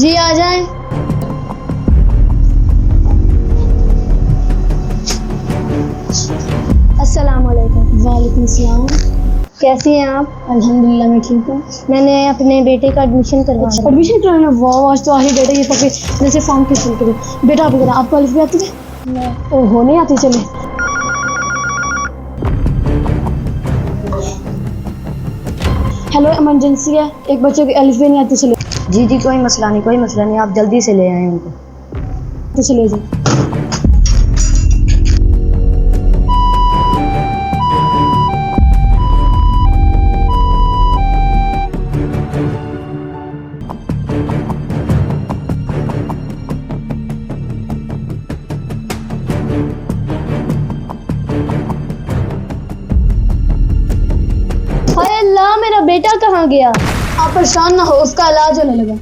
जी आ जाएं। अस्सलाम वालेकुम। वालेकुम सलाम। कैसी हैं आप? अल्हम्दुलिल्लाह मैं ठीक हूँ। मैंने अपने बेटे का एडमिशन करवाना है। एडमिशन कराना? वाह, आज तो आही बेटे ये पके जैसे फॉर्म के फिल करो। बेटा आप इधर, आपको अलिफ भी आती है? ओहो नहीं आती, चले। हेलो, इमरजेंसी है, एक बच्चे की अलिफ भी नहीं आती, चले। जी जी कोई मसला नहीं, कोई मसला नहीं, आप जल्दी से ले आए उनको। तो चले जाए। हाय अल्लाह, मेरा बेटा कहाँ गया? आप परेशान ना हो, उसका इलाज होने लगा।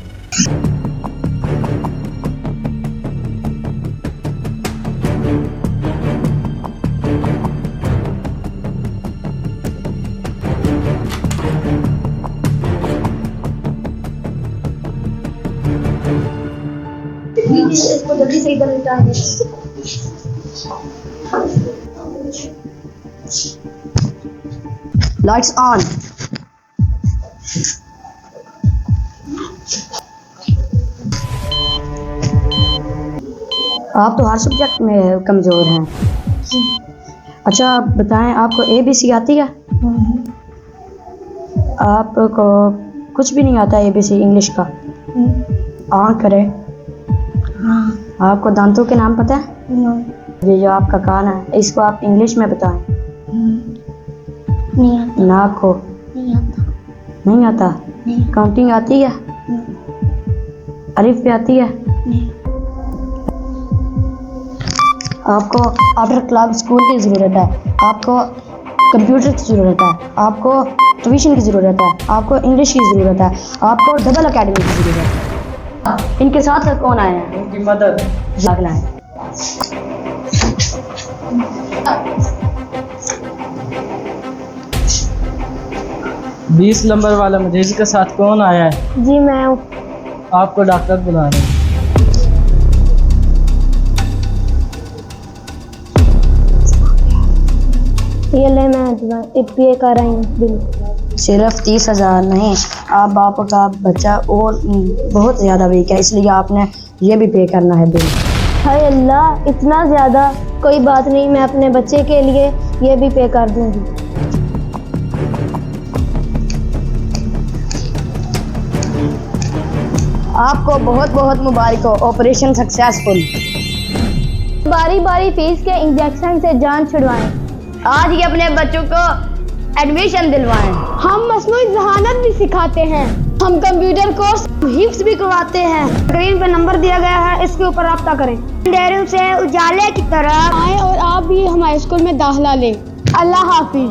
इसको जल्दी से इधर लेटा दे। Lights on. आप तो हर सब्जेक्ट में कमज़ोर हैं। अच्छा आप बताएं, आपको ABC आती है? आपको कुछ भी नहीं आता ABC इंग्लिश का? करें। आपको दांतों के नाम पता है? ये जो आपका कान है इसको आप इंग्लिश में बताएं। नहीं आता। नाक को? नहीं आता। नहीं आता। काउंटिंग आती है? अलिफ भी आती है? आपको आफ्टर क्लास स्कूल की ज़रूरत है, आपको कंप्यूटर की ज़रूरत है, आपको ट्यूशन की ज़रूरत है, आपको इंग्लिश की ज़रूरत है, आपको डबल अकेडमी की ज़रूरत है। इनके साथ कौन आए हैं? उनकी मदद लागना है। बीस नंबर वाला मरीज के साथ कौन आया है? जी मैं हूँ। आपको डॉक्टर बुला रहे हैं। ये ले, मैं पे कर रही हूँ बिल। सिर्फ 30,000 नहीं, आप बाप का बच्चा और बहुत ज़्यादा वीक है, इसलिए आपने ये भी पे करना है बिल। हाय अल्लाह, इतना ज़्यादा? कोई बात नहीं, मैं अपने बच्चे के लिए ये भी पे कर दूँगी। आपको बहुत बहुत मुबारक हो, ऑपरेशन सक्सेसफुल। बारी बारी फीस के इंजेक्शन से जान छुड़वाएं। आज ही अपने बच्चों को एडमिशन दिलवाएं। हम मसनूई ज़हानत भी सिखाते हैं। हम कंप्यूटर कोर्स हिफ्स भी करवाते हैं। स्क्रीन पे नंबर दिया गया है, इसके ऊपर राब्ता करें। अंधेरों से उजाले की तरफ आए और आप भी हमारे स्कूल में दाखिला लें। अल्लाह हाफिज।